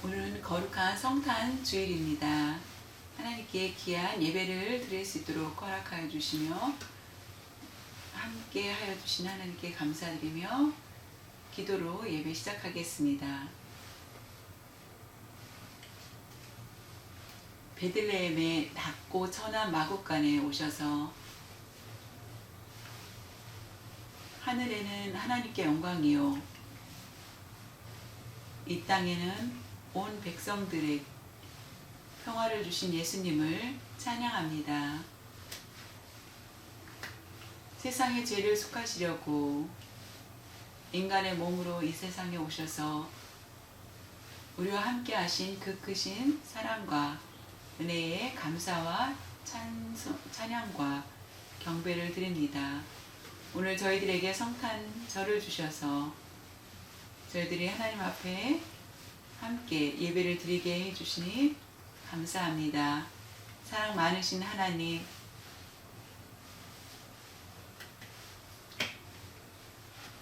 오늘은 거룩한 성탄 주일입니다. 하나님께 귀한 예배를 드릴 수 있도록 허락하여 주시며 함께 하여 주신 하나님께 감사드리며 기도로 예배 시작하겠습니다. 베들레헴의 낮고 천한 마국간에 오셔서 하늘에는 하나님께 영광이요 이 땅에는 온 백성들의 평화를 주신 예수님을 찬양합니다. 세상의 죄를 속하시려고 인간의 몸으로 이 세상에 오셔서 우리와 함께 하신 그 크신 사랑과 은혜에 감사와 찬양과 경배를 드립니다. 오늘 저희들에게 성탄절을 주셔서 저희들이 하나님 앞에 함께 예배를 드리게 해주시니 감사합니다. 사랑 많으신 하나님,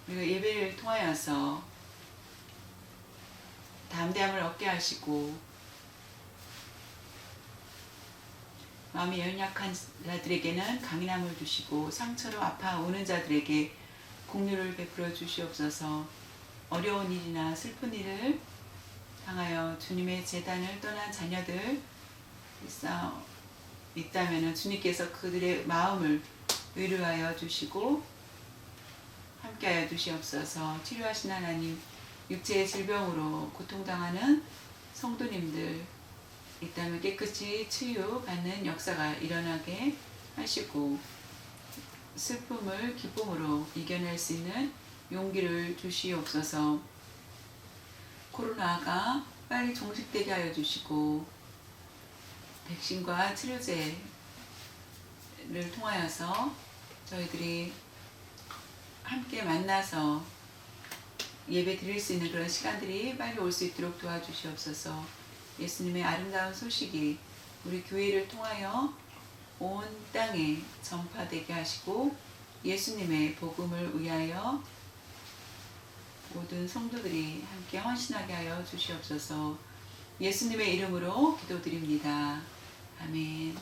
우리가 예배를 통하여서 담대함을 얻게 하시고 마음이 연약한 자들에게는 강인함을 주시고 상처로 아파오는 자들에게 긍휼을 베풀어 주시옵소서. 어려운 일이나 슬픈 일을 당하여 주님의 제단을 떠난 자녀들 있다면 주님께서 그들의 마음을 위로하여 주시고 함께하여 주시옵소서. 치료하신 하나님, 육체의 질병으로 고통당하는 성도님들 있다면 깨끗이 치유받는 역사가 일어나게 하시고 슬픔을 기쁨으로 이겨낼 수 있는 용기를 주시옵소서. 코로나가 빨리 종식되게 하여 주시고 백신과 치료제를 통하여서 저희들이 함께 만나서 예배 드릴 수 있는 그런 시간들이 빨리 올 수 있도록 도와주시옵소서. 예수님의 아름다운 소식이 우리 교회를 통하여 온 땅에 전파되게 하시고 예수님의 복음을 위하여 모든 성도들이 함께 헌신하게 하여 주시옵소서. 예수님의 이름으로 기도드립니다. 아멘.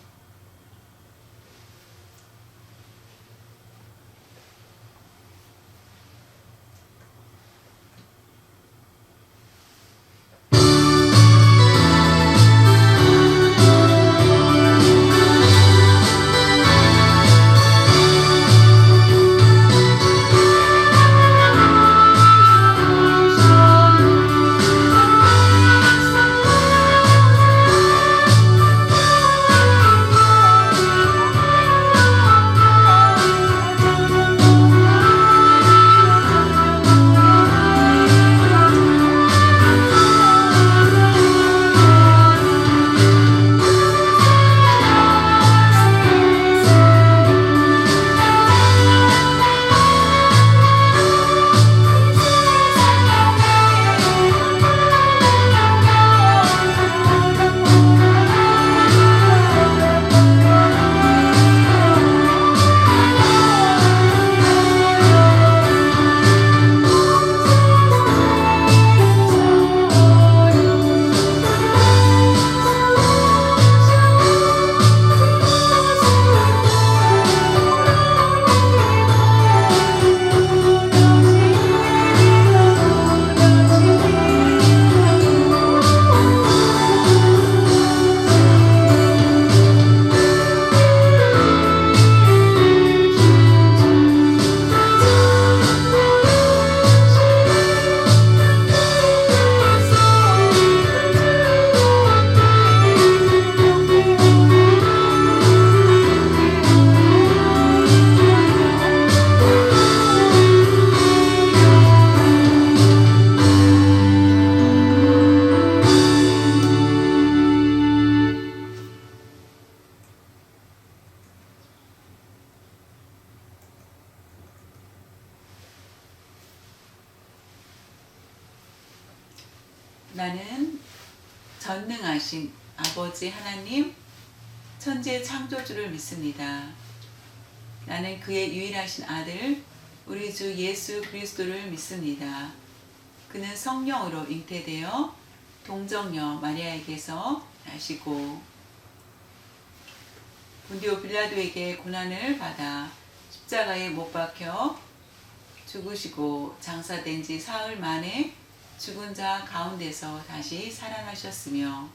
나는 전능하신 아버지 하나님, 천지의 창조주를 믿습니다. 나는 그의 유일하신 아들, 우리 주 예수 그리스도를 믿습니다. 그는 성령으로 잉태되어 동정녀 마리아에게서 나시고 본디오 빌라도에게 고난을 받아 십자가에 못 박혀 죽으시고 장사된 지 사흘 만에 죽은 자 가운데서 다시 살아나셨으며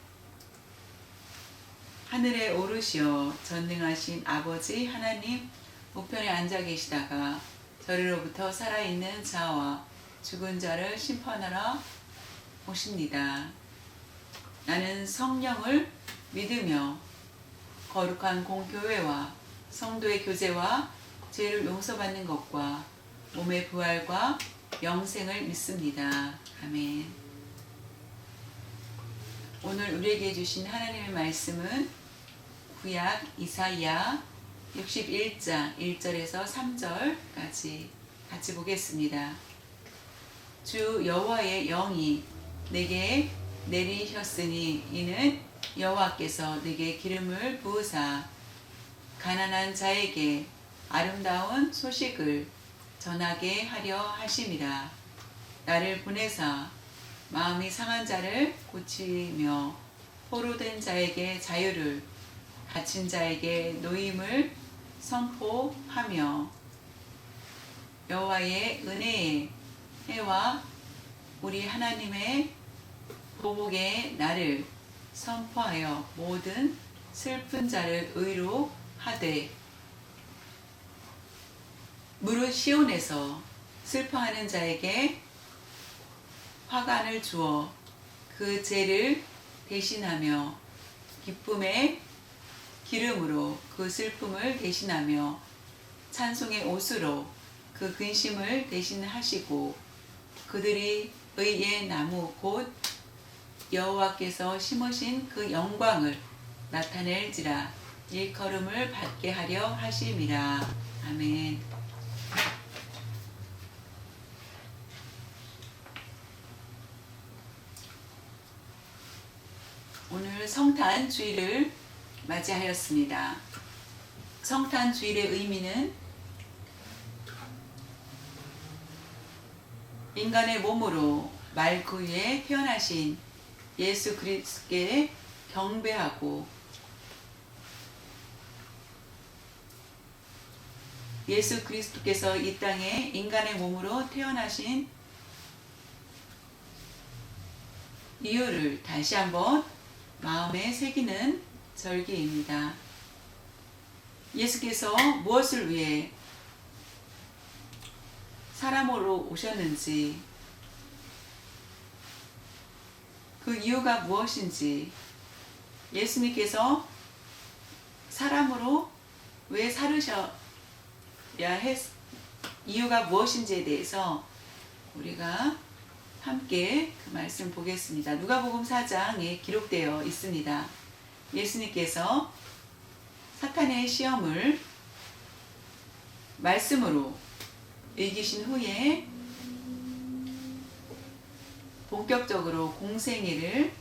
하늘에 오르시어 전능하신 아버지 하나님 우편에 앉아 계시다가 저리로부터 살아있는 자와 죽은 자를 심판하러 오십니다. 나는 성령을 믿으며 거룩한 공교회와 성도의 교제와 죄를 용서받는 것과 몸의 부활과 영생을 믿습니다. 아멘. 오늘 우리에게 주신 하나님의 말씀은 구약 이사야 61장 1절에서 3절까지 같이 보겠습니다. 주 여호와의 영이 내게 내리셨으니 이는 여호와께서 내게 기름을 부으사 가난한 자에게 아름다운 소식을 전하게 하려 하심이라. 나를 보내사 마음이 상한 자를 고치며 포로된 자에게 자유를, 갇힌 자에게 노임을 선포하며 여호와의 은혜의 해와 우리 하나님의 보복의 날을 선포하여 모든 슬픈 자를 의로 하되 무릇 시온에서 슬퍼하는 자에게 화관을 주어 그 죄를 대신하며 기쁨의 기름으로 그 슬픔을 대신하며 찬송의 옷으로 그 근심을 대신하시고 그들이 의의 나무 곧 여호와께서 심으신 그 영광을 나타낼지라 일컬음을 받게 하려 하심이라. 아멘. 오늘 성탄 주일을 맞이하였습니다. 성탄 주일의 의미는 인간의 몸으로 말 그 위에 태어나신 예수 그리스도께 경배하고 예수 그리스도께서 이 땅에 인간의 몸으로 태어나신 이유를 다시 한번 마음에 새기는 절기입니다. 예수께서 무엇을 위해 사람으로 오셨는지, 그 이유가 무엇인지, 예수님께서 사람으로 왜 살으셔야 했, 이유가 무엇인지에 대해서 우리가 함께 그 말씀 보겠습니다. 누가복음 4장에 기록되어 있습니다. 예수님께서 사탄의 시험을 말씀으로 이기신 후에 본격적으로 공생애를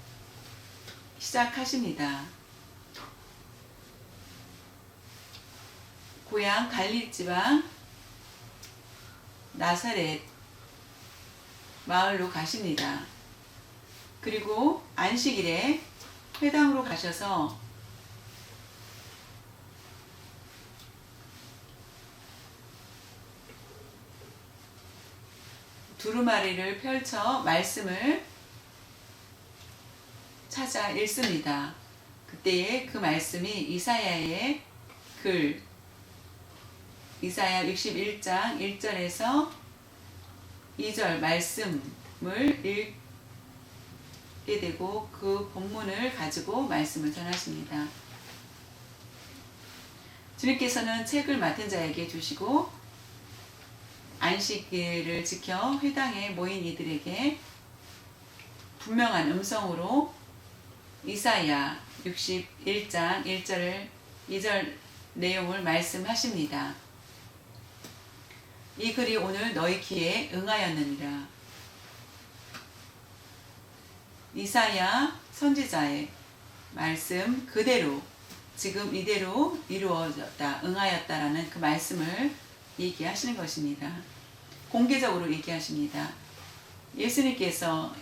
시작하십니다. 고향 갈릴리 지방 나사렛 마을로 가십니다. 그리고 안식일에 회당으로 가셔서 두루마리를 펼쳐 말씀을 찾아 읽습니다. 그때에 그 말씀이 이사야의 글, 이사야 61장 1절에서 2절 말씀을 읽게 되고 그 본문을 가지고 말씀을 전하십니다. 주님께서는 책을 맡은 자에게 주시고 안식일을 지켜 회당에 모인 이들에게 분명한 음성으로 이사야 61장 1절 2절 내용을 말씀하십니다. 이 글이 오늘 너희 귀에 응하였느니라. 이사야 선지자의 말씀 그대로 지금 이대로 이루어졌다, 응하였다라는 그 말씀을 얘기하시는 것입니다. 공개적으로 얘기하십니다. 예수님께서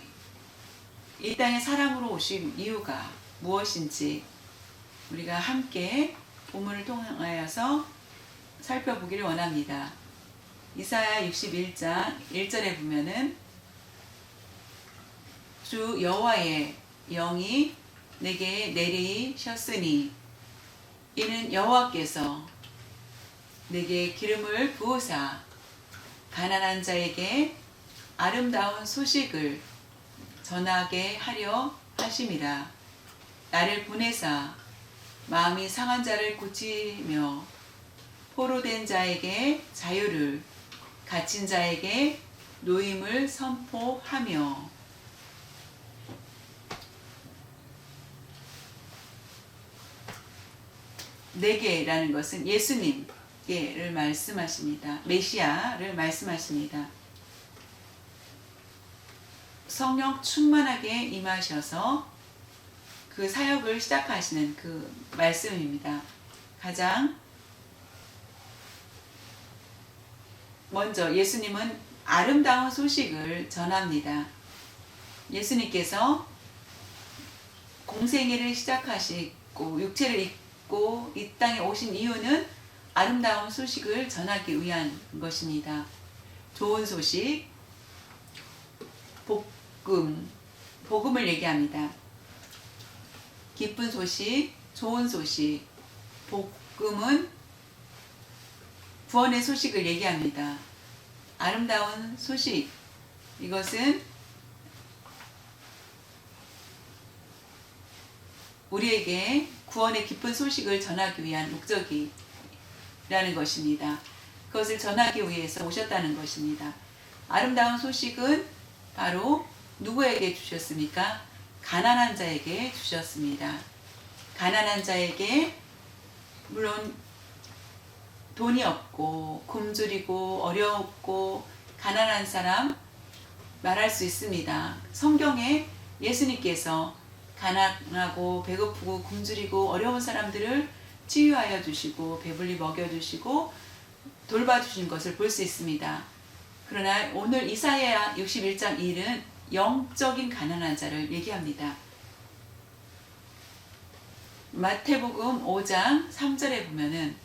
이 땅에 사람으로 오신 이유가 무엇인지 우리가 함께 본문을 통하여서 살펴보기를 원합니다. 이사야 61장 1절에 보면은 주 여호와의 영이 내게 내리셨으니 이는 여호와께서 내게 기름을 부으사 가난한 자에게 아름다운 소식을 전하게 하려 하심이라. 나를 보내사 마음이 상한 자를 고치며 포로된 자에게 자유를, 갇힌 자에게 노임을 선포하며. 내게라는 것은 예수님을 말씀하십니다. 메시아를 말씀하십니다. 성령 충만하게 임하셔서 그 사역을 시작하시는 그 말씀입니다. 가장 먼저 예수님은 아름다운 소식을 전합니다. 예수님께서 공생애를 시작하시고 육체를 입고 이 땅에 오신 이유는 아름다운 소식을 전하기 위한 것입니다. 좋은 소식, 복음을 얘기합니다. 기쁜 소식, 좋은 소식, 복음은 구원의 소식을 얘기합니다. 아름다운 소식, 이것은 우리에게 구원의 기쁜 소식을 전하기 위한 목적이라는 것입니다. 그것을 전하기 위해서 오셨다는 것입니다. 아름다운 소식은 바로 누구에게 주셨습니까? 가난한 자에게 주셨습니다. 가난한 자에게, 물론 돈이 없고 굶주리고 어렵고 가난한 사람 말할 수 있습니다. 성경에 예수님께서 가난하고 배고프고 굶주리고 어려운 사람들을 치유하여 주시고 배불리 먹여주시고 돌봐주신 것을 볼 수 있습니다. 그러나 오늘 이사야 61장 1은 영적인 가난한 자를 얘기합니다. 마태복음 5장 3절에 보면은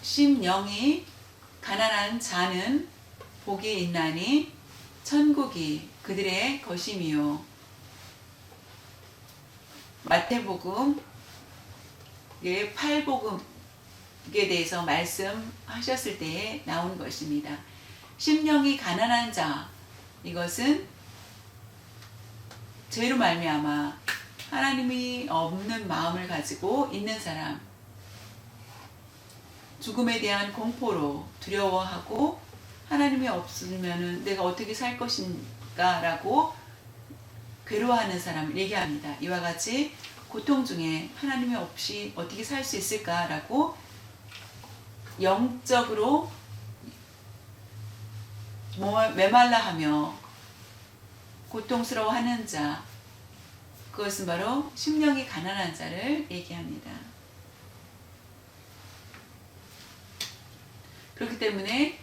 심령이 가난한 자는 복이 있나니 천국이 그들의 것이미요. 마태복음의 8복음에 대해서 말씀하셨을 때에 나온 것입니다. 심령이 가난한 자, 이것은 죄로 말미암아 하나님이 없는 마음을 가지고 있는 사람, 죽음에 대한 공포로 두려워하고 하나님이 없으면 내가 어떻게 살 것인가 라고 괴로워하는 사람을 얘기합니다. 이와 같이 고통 중에 하나님이 없이 어떻게 살 수 있을까 라고 영적으로 메말라하며 고통스러워하는 자, 그것은 바로 심령이 가난한 자를 얘기합니다. 그렇기 때문에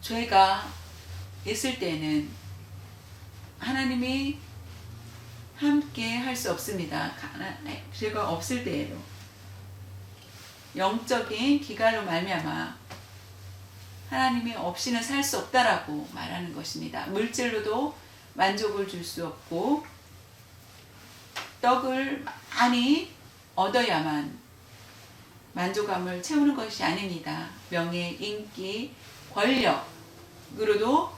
죄가 있을 때는 하나님이 함께 할 수 없습니다. 죄가 없을 때에도 영적인 기갈로 말미암아 하나님이 없이는 살 수 없다라고 말하는 것입니다. 물질로도 만족을 줄 수 없고 떡을 많이 얻어야만 만족감을 채우는 것이 아닙니다. 명예, 인기, 권력으로도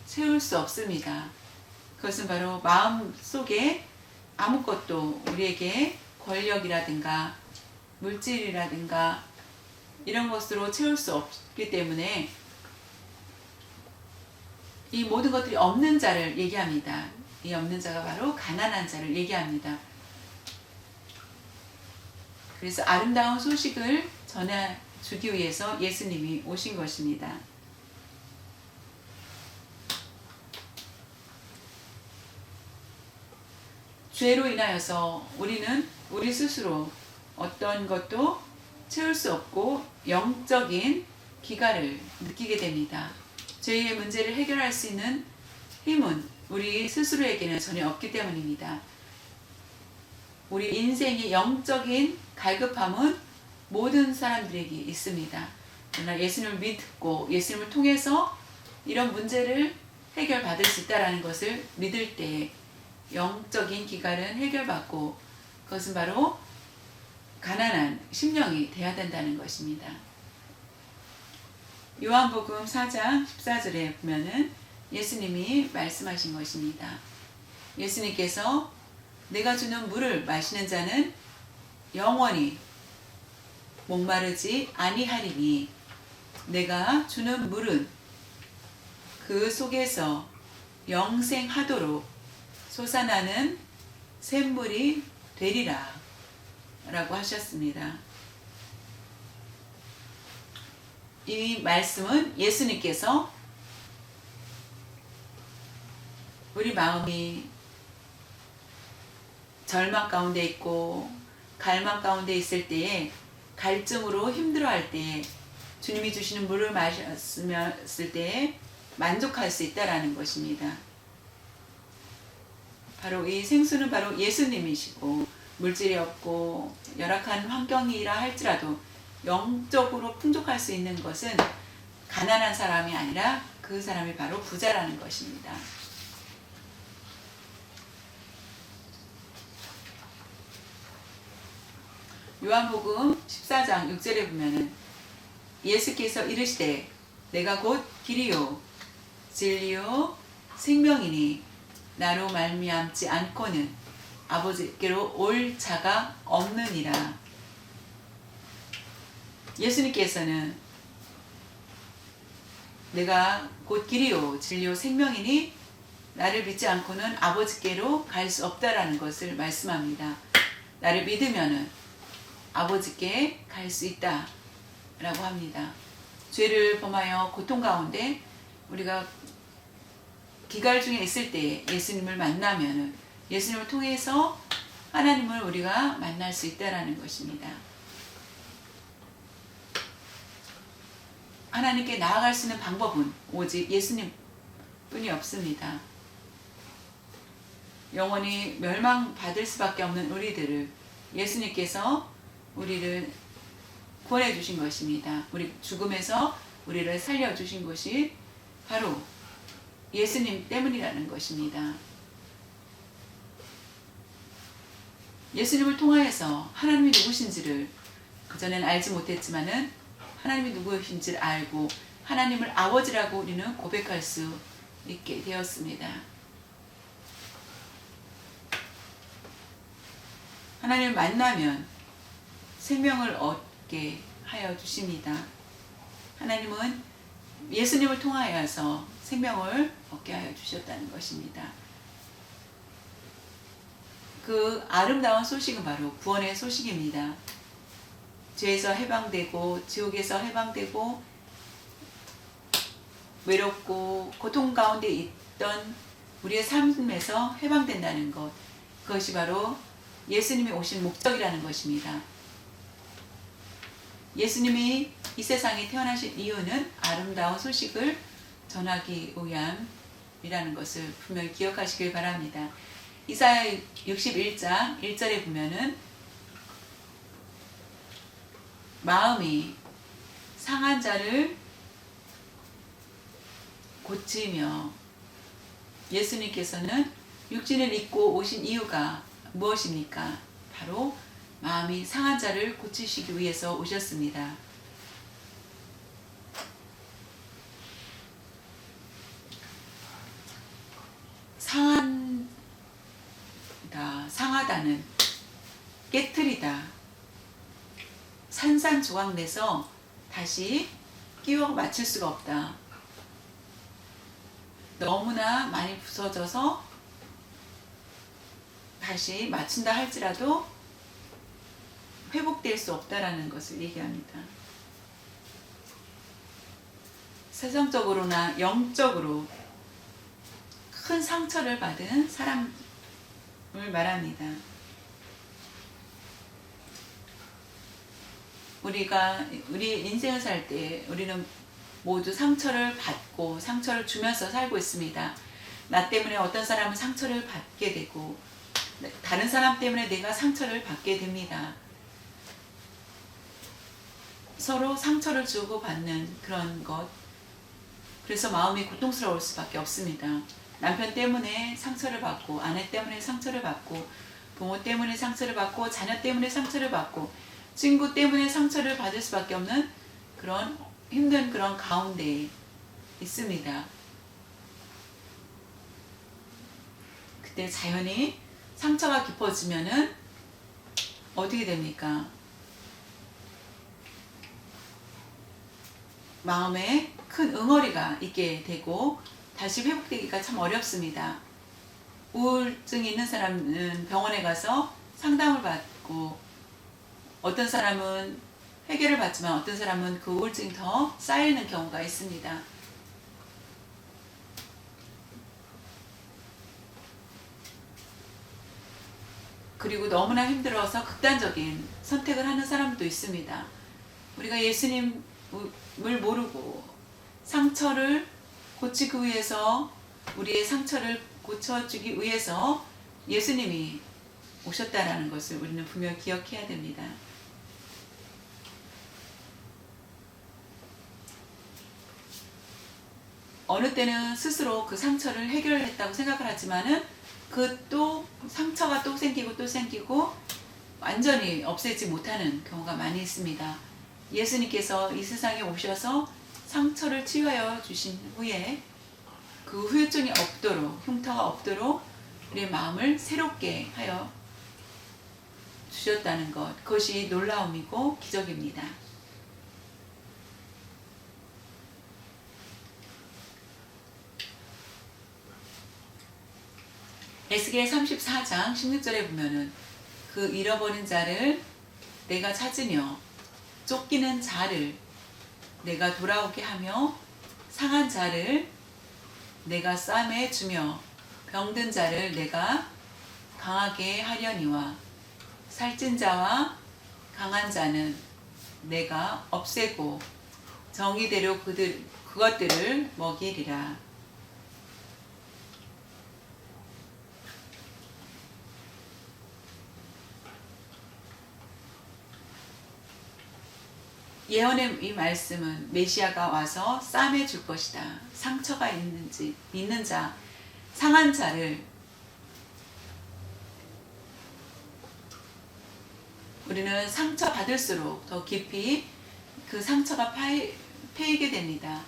채울 수 없습니다. 그것은 바로 마음 속에 아무것도 우리에게 권력이라든가 물질이라든가 이런 것으로 채울 수 없기 때문에 이 모든 것들이 없는 자를 얘기합니다. 이 없는 자가 바로 가난한 자를 얘기합니다. 그래서 아름다운 소식을 전해주기 위해서 예수님이 오신 것입니다. 죄로 인하여서 우리는 우리 스스로 어떤 것도 채울 수 없고 영적인 기갈을 느끼게 됩니다. 죄의 문제를 해결할 수 있는 힘은 우리 스스로에게는 전혀 없기 때문입니다. 우리 인생의 영적인 갈급함은 모든 사람들에게 있습니다. 그러나 예수님을 믿고 예수님을 통해서 이런 문제를 해결받을 수 있다는 것을 믿을 때 영적인 기갈은 해결받고 그것은 바로 가난한 심령이 되어야 된다는 것입니다. 요한복음 4장 14절에 보면은 예수님이 말씀하신 것입니다. 예수님께서 내가 주는 물을 마시는 자는 영원히 목마르지 아니하리니 내가 주는 물은 그 속에서 영생하도록 솟아나는 샘물이 되리라 라고 하셨습니다. 이 말씀은 예수님께서 우리 마음이 절망 가운데 있고 갈망 가운데 있을 때에 갈증으로 힘들어할 때에 주님이 주시는 물을 마셨을 때에 만족할 수 있다라는 것입니다. 바로 이 생수는 바로 예수님이시고 물질이 없고 열악한 환경이라 할지라도 영적으로 풍족할 수 있는 것은 가난한 사람이 아니라 그 사람이 바로 부자라는 것입니다. 요한복음 14장 6절에 보면은 예수께서 이르시되 내가 곧 길이요 진리요 생명이니 나로 말미암지 않고는 아버지께로 올 자가 없느니라. 예수님께서는 내가 곧 길이요 진리요 생명이니 나를 믿지 않고는 아버지께로 갈 수 없다라는 것을 말씀합니다. 나를 믿으면은 아버지께 갈 수 있다 라고 합니다. 죄를 범하여 고통 가운데 우리가 기갈 중에 있을 때 예수님을 만나면은 예수님을 통해서 하나님을 우리가 만날 수 있다라는 것입니다. 하나님께 나아갈 수 있는 방법은 오직 예수님 뿐이 없습니다. 영원히 멸망받을 수밖에 없는 우리들을 예수님께서 우리를 구원해 주신 것입니다. 우리 죽음에서 우리를 살려주신 것이 바로 예수님 때문이라는 것입니다. 예수님을 통하여서 하나님이 누구신지를 그전에는 알지 못했지만은 하나님이 누구신지를 알고 하나님을 아버지라고 우리는 고백할 수 있게 되었습니다. 하나님을 만나면 생명을 얻게 하여 주십니다. 하나님은 예수님을 통하여서 생명을 얻게 하여 주셨다는 것입니다. 그 아름다운 소식은 바로 구원의 소식입니다. 죄에서 해방되고 지옥에서 해방되고 외롭고 고통 가운데 있던 우리의 삶에서 해방된다는 것, 그것이 바로 예수님이 오신 목적이라는 것입니다. 예수님이 이 세상에 태어나신 이유는 아름다운 소식을 전하기 위함이라는 것을 분명히 기억하시길 바랍니다. 이사야 61장 1절에 보면은 마음이 상한 자를 고치며, 예수님께서는 육신을 입고 오신 이유가 무엇입니까? 바로 마음이 상한 자를 고치시기 위해서 오셨습니다. 상하다는 깨트리다, 산산조각 내서 다시 끼워 맞출 수가 없다. 너무나 많이 부서져서 다시 맞춘다 할지라도 회복될 수 없다라는 것을 얘기합니다. 세상적으로나 영적으로 큰 상처를 받은 사람을 말합니다. 우리 인생을 살 때 우리는 모두 상처를 받고 상처를 주면서 살고 있습니다. 나 때문에 어떤 사람은 상처를 받게 되고 다른 사람 때문에 내가 상처를 받게 됩니다. 서로 상처를 주고 받는 그런 것. 그래서 마음이 고통스러울 수밖에 없습니다. 남편 때문에 상처를 받고 아내 때문에 상처를 받고 부모 때문에 상처를 받고 자녀 때문에 상처를 받고 친구 때문에 상처를 받을 수밖에 없는 그런 힘든 그런 가운데에 있습니다. 그때 자연히 상처가 깊어지면은 어떻게 됩니까? 마음에 큰 응어리가 있게 되고 다시 회복되기가 참 어렵습니다. 우울증이 있는 사람은 병원에 가서 상담을 받고 어떤 사람은 해결을 받지만 어떤 사람은 그 우울증이 더 쌓이는 경우가 있습니다. 그리고 너무나 힘들어서 극단적인 선택을 하는 사람도 있습니다. 우리가 예수님을 모르고 상처를 고치기 위해서 우리의 상처를 고쳐주기 위해서 예수님이 오셨다라는 것을 우리는 분명히 기억해야 됩니다. 어느 때는 스스로 그 상처를 해결했다고 생각을 하지만은 그 또 상처가 또 생기고 또 생기고 완전히 없애지 못하는 경우가 많이 있습니다. 예수님께서 이 세상에 오셔서 상처를 치유하여 주신 후에 그 후유증이 없도록 흉터가 없도록 우리의 마음을 새롭게 하여 주셨다는 것, 그것이 놀라움이고 기적입니다. 에스겔 34장 16절에 보면은 그 잃어버린 자를 내가 찾으며 쫓기는 자를 내가 돌아오게 하며 상한 자를 내가 싸매 주며 병든 자를 내가 강하게 하려니와 살찐 자와 강한 자는 내가 없애고 정의대로 그것들을 먹이리라. 예언의 이 말씀은 메시아가 와서 싸매 줄 것이다. 상처가 있는 자, 상한 자를 우리는 상처 받을수록 더 깊이 그 상처가 패이게 됩니다.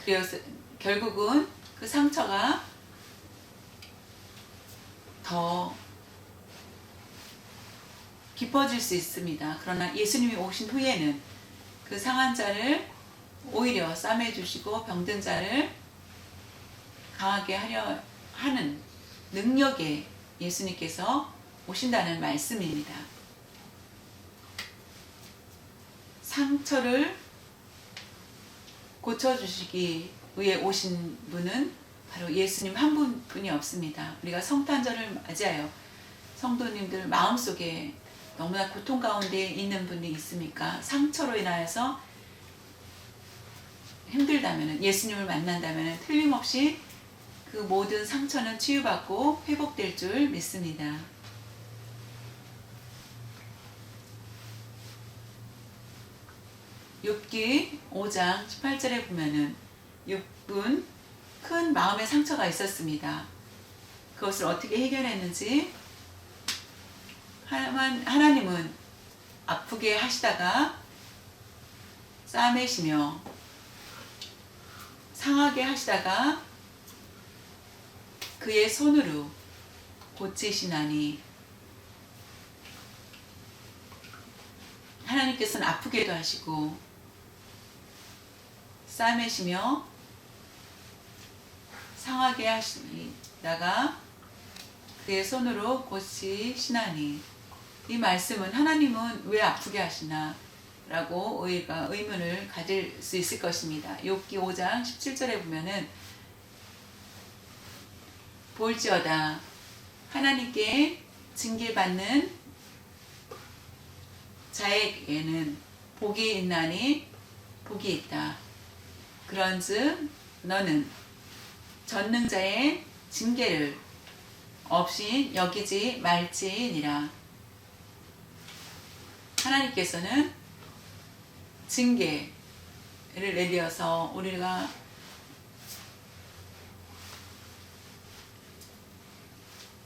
그래서 결국은 그 상처가 더 깊어질 수 있습니다. 그러나 예수님이 오신 후에는 그 상한 자를 오히려 싸매주시고 병든 자를 강하게 하려 하는 능력에 예수님께서 오신다는 말씀입니다. 상처를 고쳐주시기 위해 오신 분은 바로 예수님 한 분뿐이 없습니다. 우리가 성탄절을 맞이하여 성도님들 마음속에 너무나 고통 가운데 있는 분이 있습니까? 상처로 인하여서 힘들다면 예수님을 만난다면 틀림없이 그 모든 상처는 치유받고 회복될 줄 믿습니다. 욥기 5장 18절에 보면은 욥은 큰 마음의 상처가 있었습니다. 그것을 어떻게 해결했는지 하나님은 아프게 하시다가 싸매시며 상하게 하시다가 그의 손으로 고치시나니 하나님께서는 아프게도 하시고 싸매시며 상하게 하시다가 그의 손으로 고치시나니 이 말씀은 하나님은 왜 아프게 하시나 라고 우리가 의문을 가질 수 있을 것입니다. 욥기 5장 17절에 보면은 볼지어다 하나님께 징계받는 자에게는 복이 있나니 복이 있다. 그런즉 너는 전능자의 징계를 없이 여기지 말지니라. 하나님께서는 징계를 내려서 우리가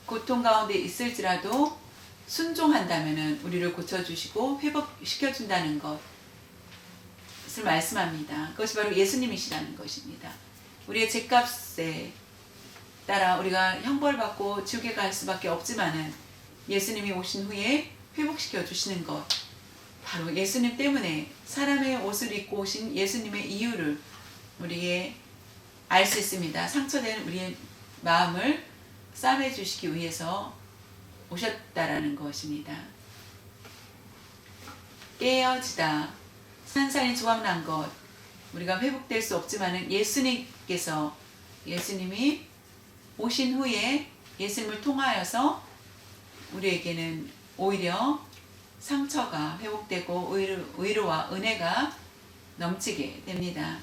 고통 가운데 있을지라도 순종한다면 우리를 고쳐주시고 회복시켜준다는 것을 말씀합니다. 그것이 바로 예수님이시라는 것입니다. 우리의 죄값에 따라 우리가 형벌받고 지옥에 갈 수밖에 없지만은 예수님이 오신 후에 회복시켜 주시는 것, 바로 예수님 때문에 사람의 옷을 입고 오신 예수님의 이유를 우리에게 알 수 있습니다. 상처된 우리의 마음을 싸매 주시기 위해서 오셨다라는 것입니다. 깨어지다, 산산이 조각난 것, 우리가 회복될 수 없지만은 예수님이 오신 후에 예수님을 통하여서 우리에게는 오히려 상처가 회복되고 위로와 은혜가 넘치게 됩니다.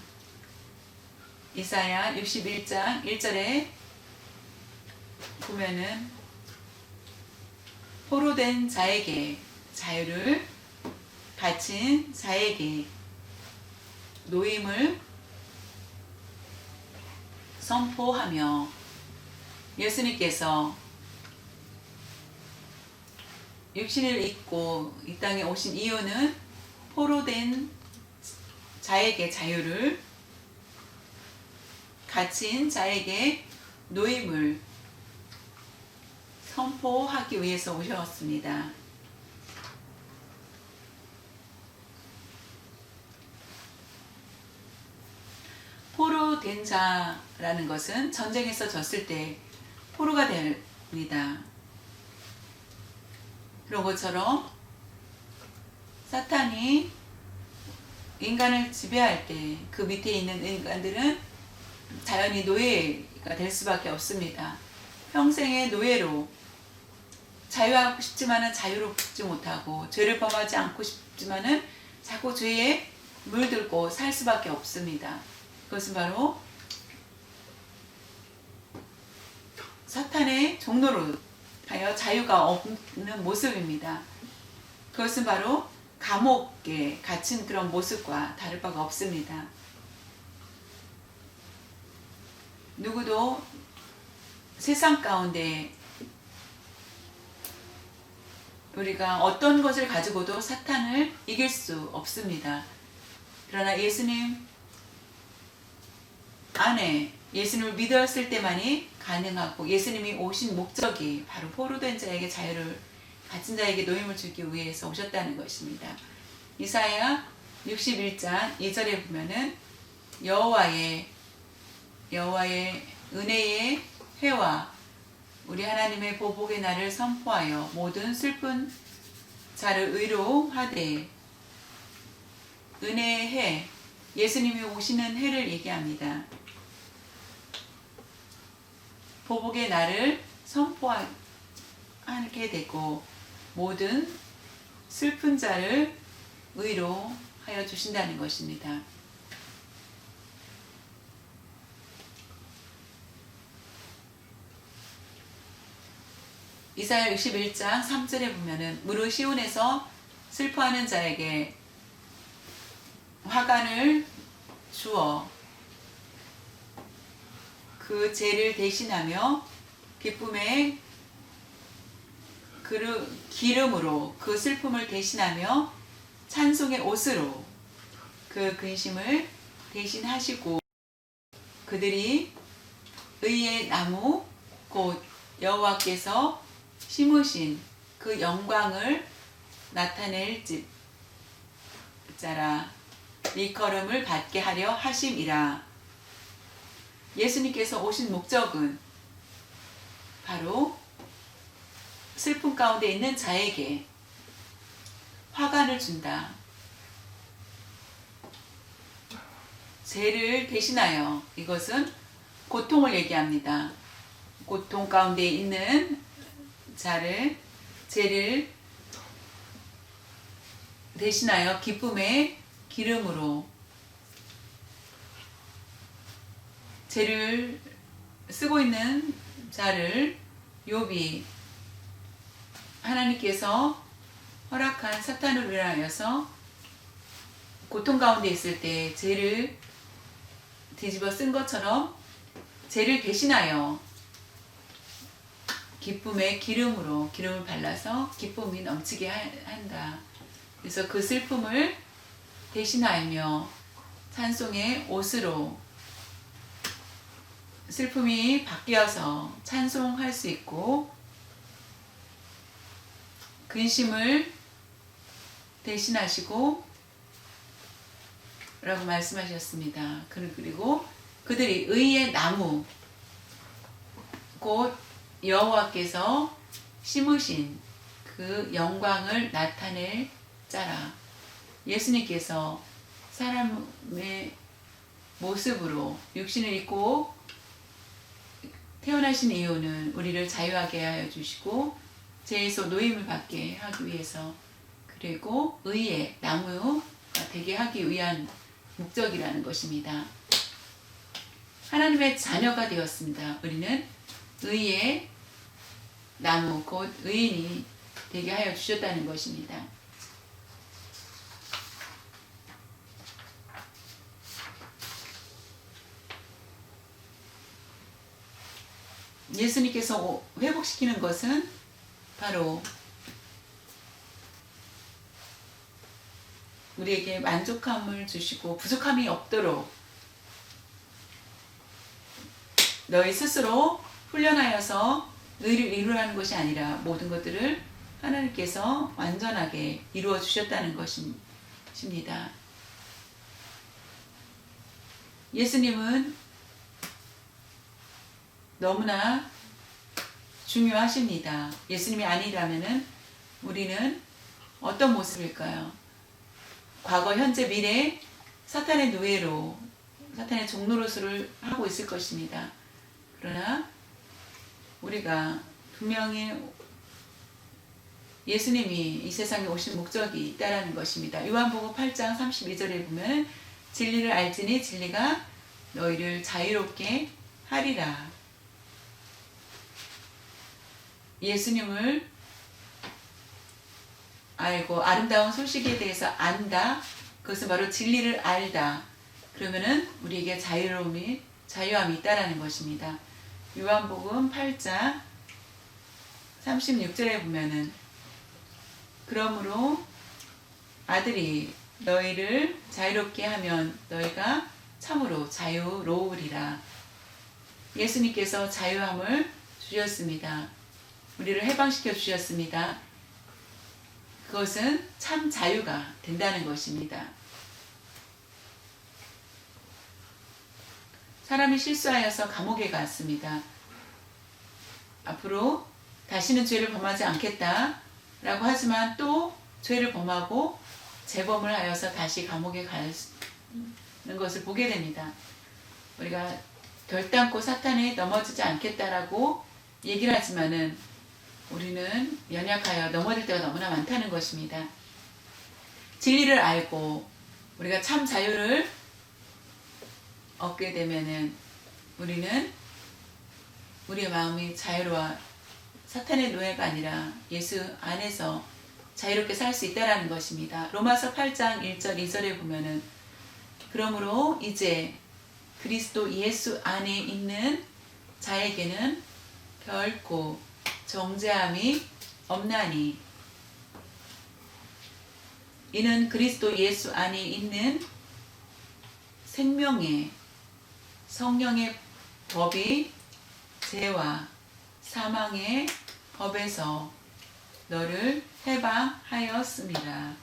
이사야 61장 1절에 보면은 포로된 자에게 자유를, 갇힌 자에게 노임을 선포하며, 예수님께서 육신을 입고 이 땅에 오신 이유는 포로된 자에게 자유를, 갇힌 자에게 노임을 선포하기 위해서 오셨습니다. 포로된 자라는 것은 전쟁에서 졌을 때 포로가 됩니다. 그런 것처럼 사탄이 인간을 지배할 때 그 밑에 있는 인간들은 자연히 노예가 될 수밖에 없습니다. 평생의 노예로 자유하고 싶지만은 자유롭지 못하고, 죄를 범하지 않고 싶지만은 자꾸 죄에 물들고 살 수밖에 없습니다. 그것은 바로 사탄의 종로로 하여 자유가 없는 모습입니다. 그것은 바로 감옥에 갇힌 그런 모습과 다를 바가 없습니다. 누구도 세상 가운데 우리가 어떤 것을 가지고도 사탄을 이길 수 없습니다. 그러나 예수님 안에 예수님을 믿었을 때만이 가능하고, 예수님이 오신 목적이 바로 포로된 자에게 자유를, 갇힌 자에게 노임을 주기 위해서 오셨다는 것입니다. 이사야 61장 2절에 보면은 여호와의 은혜의 해와 우리 하나님의 보복의 날을 선포하여 모든 슬픈 자를 위로하되, 은혜의 해, 예수님이 오시는 해를 얘기합니다. 보복의 날을 선포하게 되고 모든 슬픈 자를 위로하여 주신다는 것입니다. 이사야 61장 3절에 보면은 무릇 시온에서 슬퍼하는 자에게 화관을 주어 그 죄를 대신하며 기쁨의 기름으로 그 슬픔을 대신하며 찬송의 옷으로 그 근심을 대신하시고, 그들이 의의 나무 곧 여호와께서 심으신 그 영광을 나타낼 자라 일컬음을 받게 하려 하심이라. 예수님께서 오신 목적은 바로 슬픔 가운데 있는 자에게 화관을 준다. 죄를 대신하여, 이것은 고통을 얘기합니다. 고통 가운데 있는 자를, 죄를 대신하여 기쁨의 기름으로 죄를 쓰고 있는 자를 욥이 하나님께서 허락한 사탄으로 인하여서 고통 가운데 있을 때 죄를 뒤집어 쓴 것처럼 죄를 대신하여 기쁨의 기름으로 기름을 발라서 기쁨이 넘치게 한다. 그래서 그 슬픔을 대신하며 찬송의 옷으로 슬픔이 바뀌어서 찬송할 수 있고 근심을 대신하시고 라고 말씀하셨습니다. 그리고 그들이 의의 나무 곧 여호와께서 심으신 그 영광을 나타낼 자라. 예수님께서 사람의 모습으로 육신을 입고 태어나신 이유는 우리를 자유하게 하여 주시고 죄에서 노임을 받게 하기 위해서, 그리고 의의 나무가 되게 하기 위한 목적이라는 것입니다. 하나님의 자녀가 되었습니다. 우리는 의의 나무 곧 의인이 되게 하여 주셨다는 것입니다. 예수님께서 회복시키는 것은 바로 우리에게 만족함을 주시고 부족함이 없도록 너희 스스로 훈련하여서 의를 이루라는 것이 아니라 모든 것들을 하나님께서 완전하게 이루어 주셨다는 것입니다. 예수님은 너무나 중요하십니다. 예수님이 아니라면은 우리는 어떤 모습일까요? 과거, 현재, 미래 사탄의 노예로, 사탄의 종노릇을 하고 있을 것입니다. 그러나 우리가 분명히 예수님이 이 세상에 오신 목적이 있다라는 것입니다. 요한복음 8장 32절에 보면 진리를 알지니 진리가 너희를 자유롭게 하리라. 예수님을 알고 아름다운 소식에 대해서 안다. 그것은 바로 진리를 알다. 그러면은 우리에게 자유함이 있다라는 것입니다. 요한복음 8장 36절에 보면은 그러므로 아들이 너희를 자유롭게 하면 너희가 참으로 자유로우리라. 예수님께서 자유함을 주셨습니다. 우리를 해방시켜 주셨습니다. 그것은 참 자유가 된다는 것입니다. 사람이 실수하여서 감옥에 갔습니다. 앞으로 다시는 죄를 범하지 않겠다 라고 하지만 또 죄를 범하고 재범을 하여서 다시 감옥에 가는 것을 보게 됩니다. 우리가 결단코 사탄에 넘어지지 않겠다라고 얘기를 하지만은 우리는 연약하여 넘어질 때가 너무나 많다는 것입니다. 진리를 알고 우리가 참 자유를 얻게 되면은 우리는 우리의 마음이 자유로워 사탄의 노예가 아니라 예수 안에서 자유롭게 살 수 있다라는 것입니다. 로마서 8장 1절 2절에 보면은 그러므로 이제 그리스도 예수 안에 있는 자에게는 결코 정죄함이 없나니 이는 그리스도 예수 안에 있는 생명의 성령의 법이 죄와 사망의 법에서 너를 해방하였습니다.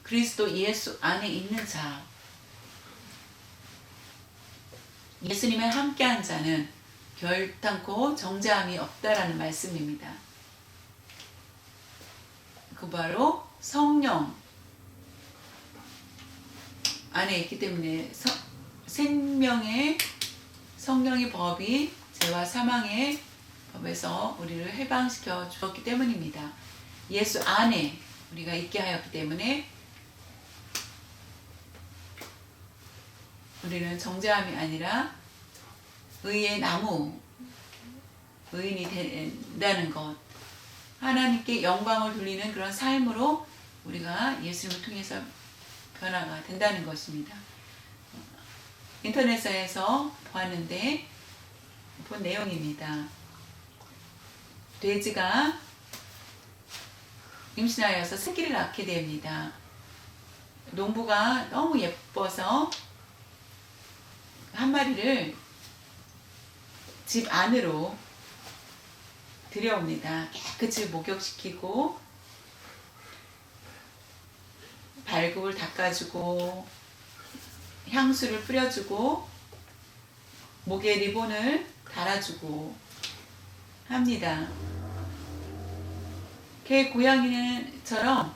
그리스도 예수 안에 있는 자, 예수님의 함께한 자는 결단코 정죄함이 없다라는 말씀입니다. 그 바로 성령 안에 있기 때문에 생명의 성령의 법이 죄와 사망의 법에서 우리를 해방시켜 주었기 때문입니다. 예수 안에 우리가 있게 하였기 때문에 우리는 정죄함이 아니라 의의 나무, 의인이 된다는 것, 하나님께 영광을 돌리는 그런 삶으로 우리가 예수님을 통해서 변화가 된다는 것입니다. 인터넷에서 보았는데 본 내용입니다. 돼지가 임신하여서 새끼를 낳게 됩니다. 농부가 너무 예뻐서 한 마리를 집 안으로 들여옵니다. 깨끗이 목욕시키고 발굽을 닦아주고 향수를 뿌려주고 목에 리본을 달아주고 합니다. 개 고양이처럼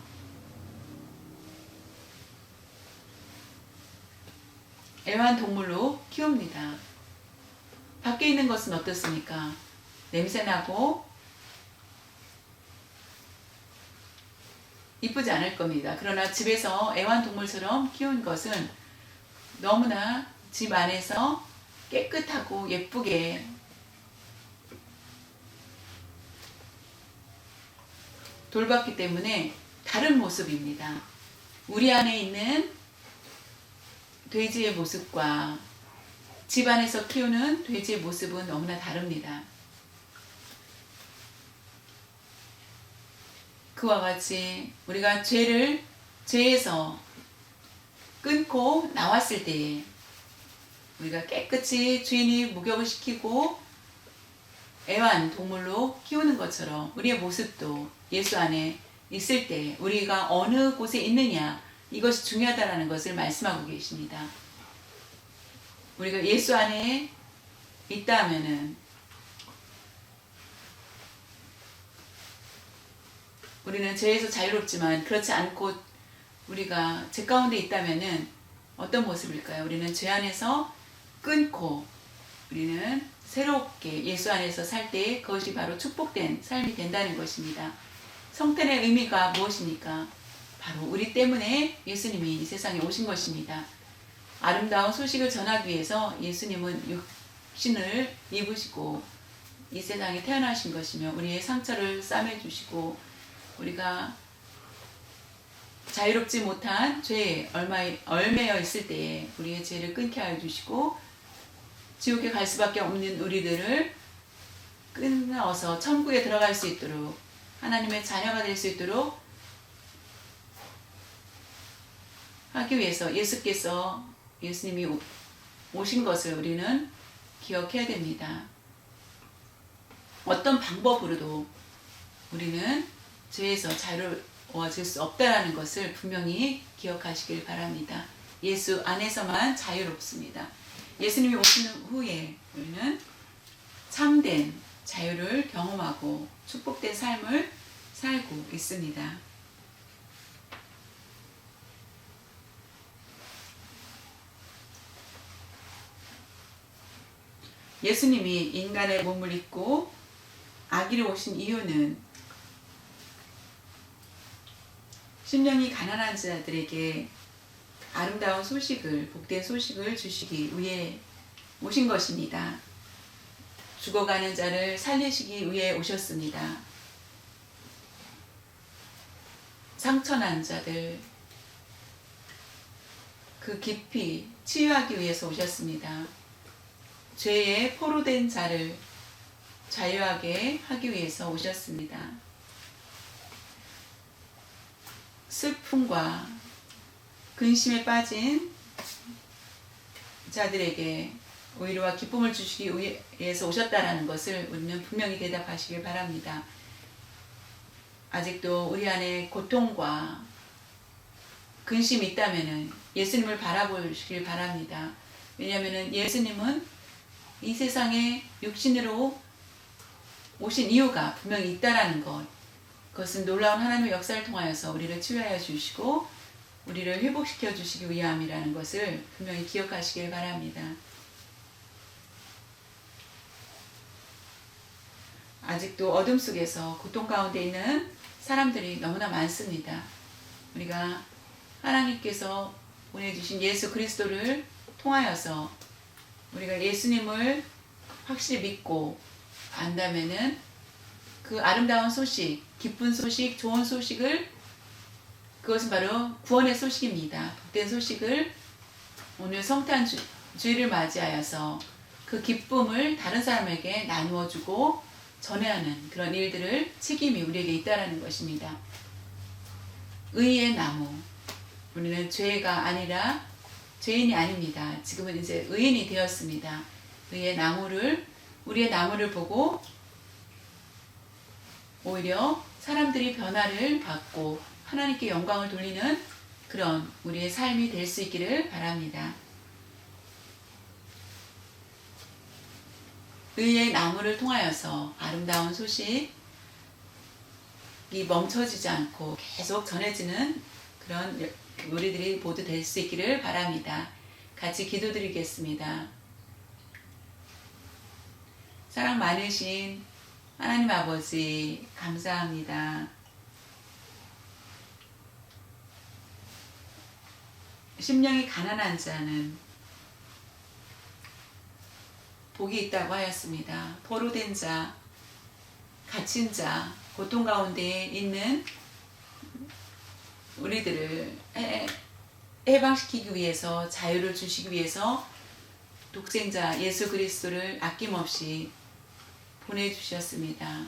애완동물로 키웁니다. 밖에 있는 것은 어떻습니까? 냄새나고 이쁘지 않을 겁니다. 그러나 집에서 애완동물처럼 키운 것은 너무나 집 안에서 깨끗하고 예쁘게 돌봤기 때문에 다른 모습입니다. 우리 안에 있는 돼지의 모습과 집 안에서 키우는 돼지의 모습은 너무나 다릅니다. 그와 같이 우리가 죄에서 끊고 나왔을 때에 우리가 깨끗이 주인이 목욕을 시키고 애완동물로 키우는 것처럼 우리의 모습도 예수 안에 있을 때 우리가 어느 곳에 있느냐, 이것이 중요하다는 것을 말씀하고 계십니다. 우리가 예수 안에 있다면은 우리는 죄에서 자유롭지만 그렇지 않고 우리가 죄 가운데 있다면은 어떤 모습일까요? 우리는 죄 안에서 끊고 우리는 새롭게 예수 안에서 살 때 그것이 바로 축복된 삶이 된다는 것입니다. 성탄의 의미가 무엇입니까? 바로 우리 때문에 예수님이 이 세상에 오신 것입니다. 아름다운 소식을 전하기 위해서 예수님은 육신을 입으시고 이 세상에 태어나신 것이며 우리의 상처를 싸매주시고 우리가 자유롭지 못한 죄에 얽매여 있을 때에 우리의 죄를 끊게 하여 주시고 지옥에 갈 수밖에 없는 우리들을 끊어서 천국에 들어갈 수 있도록 하나님의 자녀가 될 수 있도록 하기 위해서 예수님이 오신 것을 우리는 기억해야 됩니다. 어떤 방법으로도 우리는 죄에서 자유로워질 수 없다는 것을 분명히 기억하시길 바랍니다. 예수 안에서만 자유롭습니다. 예수님이 오시는 후에 우리는 참된 자유를 경험하고 축복된 삶을 살고 있습니다. 예수님이 인간의 몸을 입고 아기로 오신 이유는 심령이 가난한 자들에게 아름다운 소식을, 복된 소식을 주시기 위해 오신 것입니다. 죽어가는 자를 살리시기 위해 오셨습니다. 상처난 자들, 그 깊이 치유하기 위해서 오셨습니다. 죄에 포로된 자를 자유하게 하기 위해서 오셨습니다. 슬픔과 근심에 빠진 자들에게 오히려와 기쁨을 주시기 위해서 오셨다라는 것을 우리는 분명히 대답하시길 바랍니다. 아직도 우리 안에 고통과 근심이 있다면 예수님을 바라보시길 바랍니다. 왜냐하면 예수님은 이 세상에 육신으로 오신 이유가 분명히 있다라는 것, 그것은 놀라운 하나님의 역사를 통하여서 우리를 치유하여 주시고 우리를 회복시켜 주시기 위함이라는 것을 분명히 기억하시길 바랍니다. 아직도 어둠 속에서 고통 가운데 있는 사람들이 너무나 많습니다. 우리가 하나님께서 보내주신 예수 그리스도를 통하여서 우리가 예수님을 확실히 믿고 안다면은 그 아름다운 소식, 기쁜 소식, 좋은 소식을, 그것은 바로 구원의 소식입니다. 복된 소식을 오늘 성탄 주일을 맞이하여서 그 기쁨을 다른 사람에게 나누어주고 전해하는 그런 일들을 책임이 우리에게 있다라는 것입니다. 의의 나무. 우리는 죄가 아니라 죄인이 아닙니다. 지금은 이제 의인이 되었습니다. 의의 나무를, 우리의 나무를 보고 오히려 사람들이 변화를 받고 하나님께 영광을 돌리는 그런 우리의 삶이 될 수 있기를 바랍니다. 의의 나무를 통하여서 아름다운 소식이 멈춰지지 않고 계속 전해지는 그런 우리들이 모두 될 수 있기를 바랍니다. 같이 기도드리겠습니다. 사랑 많으신 하나님 아버지, 감사합니다. 심령이 가난한 자는 복이 있다고 하였습니다. 포로된 자, 갇힌 자, 고통 가운데 있는 우리들을 해방시키기 위해서, 자유를 주시기 위해서 독생자 예수 그리스도를 아낌없이 보내주셨습니다.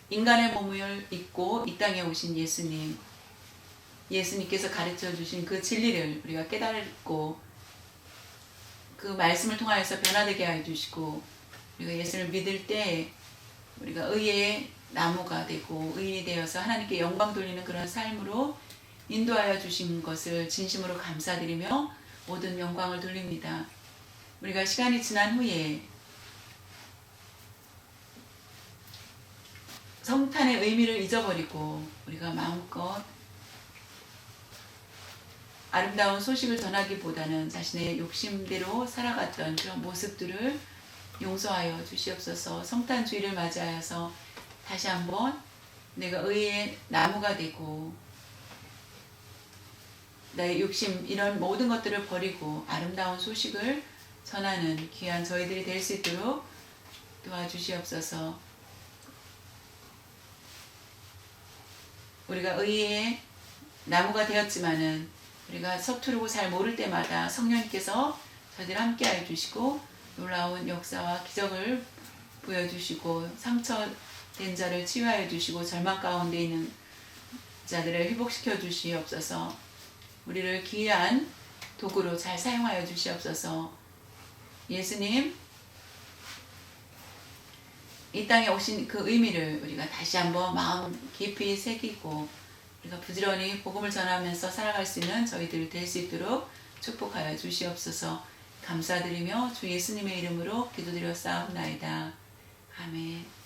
인간의 몸을 입고 이 땅에 오신 예수님, 예수님께서 가르쳐 주신 그 진리를 우리가 깨달고 그 말씀을 통하여서 변화되게 해주시고, 우리가 예수를 믿을 때 우리가 의의 나무가 되고 의인이 되어서 하나님께 영광 돌리는 그런 삶으로 인도하여 주신 것을 진심으로 감사드리며 모든 영광을 돌립니다. 우리가 시간이 지난 후에 성탄의 의미를 잊어버리고 우리가 마음껏 아름다운 소식을 전하기보다는 자신의 욕심대로 살아갔던 그런 모습들을 용서하여 주시옵소서. 성탄 주일을 맞이하여서 다시 한번 내가 의의 나무가 되고 나의 욕심, 이런 모든 것들을 버리고 아름다운 소식을 전하는 귀한 저희들이 될 수 있도록 도와주시옵소서. 우리가 의의 나무가 되었지만은 우리가 서투르고 잘 모를 때마다 성령님께서 저희들 함께 해주시고 놀라운 역사와 기적을 보여주시고 상처된 자를 치유하여 주시고 절망 가운데 있는 자들을 회복시켜 주시옵소서. 우리를 귀한 도구로 잘 사용하여 주시옵소서. 예수님, 이 땅에 오신 그 의미를 우리가 다시 한번 마음 깊이 새기고 우리가 부지런히 복음을 전하면서 살아갈 수 있는 저희들 될 수 있도록 축복하여 주시옵소서. 감사드리며 주 예수님의 이름으로 기도드렸사옵나이다. 아멘.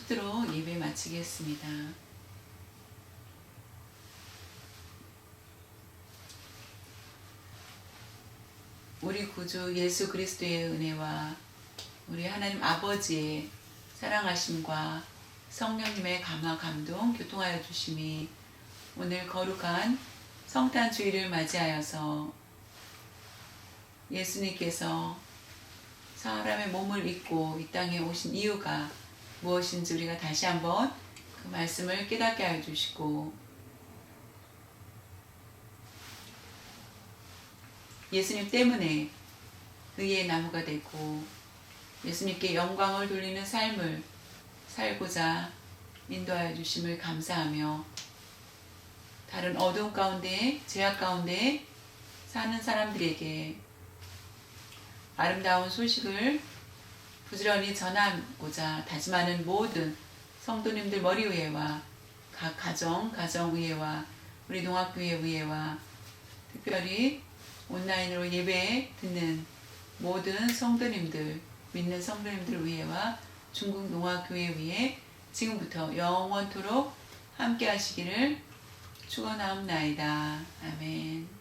기도로 예배 마치겠습니다. 우리 구주 예수 그리스도의 은혜와 우리 하나님 아버지의 사랑하심과 성령님의 감화 감동 교통하여 주심이 오늘 거룩한 성탄 주일을 맞이하여서 예수님께서 사람의 몸을 입고 이 땅에 오신 이유가 무엇인지 우리가 다시 한번 그 말씀을 깨닫게 하여 주시고 예수님 때문에 의의 나무가 되고 예수님께 영광을 돌리는 삶을 살고자 인도하여 주심을 감사하며 다른 어두움 가운데 죄악 가운데 사는 사람들에게 아름다운 소식을 부지런히 전하고자 다짐하는 모든 성도님들 머리 위에와 각 가정 위에와 우리 농학교회 위에와 특별히 온라인으로 예배 듣는 모든 성도님들, 믿는 성도님들 위에와 중국 농학교회 위에 지금부터 영원토록 함께 하시기를 축원하옵나이다. 아멘.